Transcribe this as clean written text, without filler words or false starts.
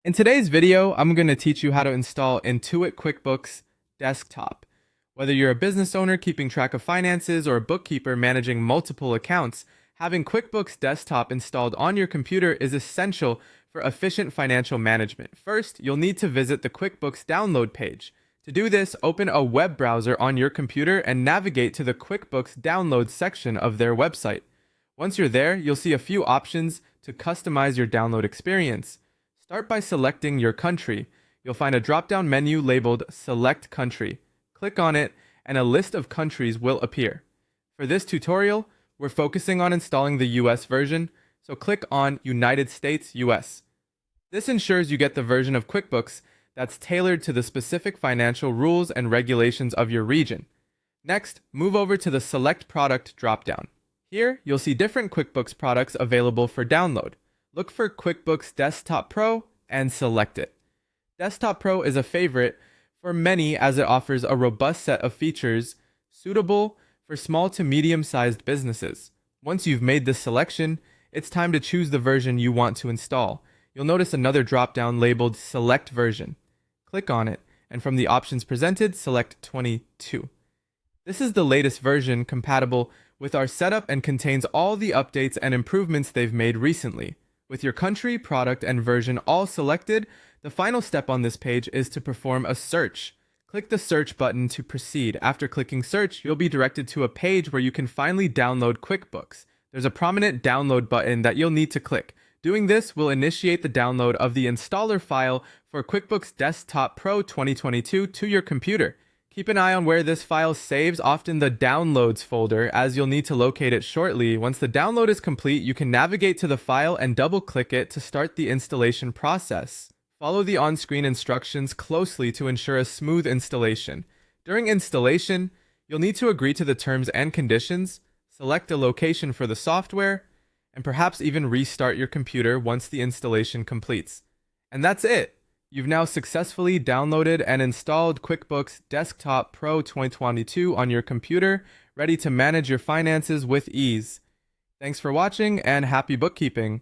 In today's video, I'm going to teach you how to install Intuit QuickBooks Desktop. Whether you're a business owner keeping track of finances or a bookkeeper managing multiple accounts, having QuickBooks Desktop installed on your computer is essential for efficient financial management. First, you'll need to visit the QuickBooks download page. To do this, open a web browser on your computer and navigate to the QuickBooks download section of their website. Once you're there, you'll see a few options to customize your download experience. Start by selecting your country. You'll find a drop-down menu labeled Select Country. Click on it, and a list of countries will appear. For this tutorial, we're focusing on installing the US version, so click on United States US. This ensures you get the version of QuickBooks that's tailored to the specific financial rules and regulations of your region. Next, move over to the Select Product drop-down. Here, you'll see different QuickBooks products available for download. Look for QuickBooks Desktop Pro and select it. Desktop Pro is a favorite for many as it offers a robust set of features suitable for small to medium-sized businesses. Once you've made this selection, it's time to choose the version you want to install. You'll notice another drop-down labeled Select Version. Click on it, and from the options presented, select 22. This is the latest version compatible with our setup and contains all the updates and improvements they've made recently. With your country, product, and version all selected, the final step on this page is to perform a search. Click the search button to proceed. After clicking search, you'll be directed to a page where you can finally download QuickBooks. There's a prominent download button that you'll need to click. Doing this will initiate the download of the installer file for QuickBooks Desktop Pro 2022 to your computer. Keep an eye on where this file saves, often the Downloads folder, as you'll need to locate it shortly. Once the download is complete, you can navigate to the file and double-click it to start the installation process. Follow the on-screen instructions closely to ensure a smooth installation. During installation, you'll need to agree to the terms and conditions, select a location for the software, and perhaps even restart your computer once the installation completes. And that's it! You've now successfully downloaded and installed QuickBooks Desktop Pro 2022 on your computer, ready to manage your finances with ease. Thanks for watching and happy bookkeeping!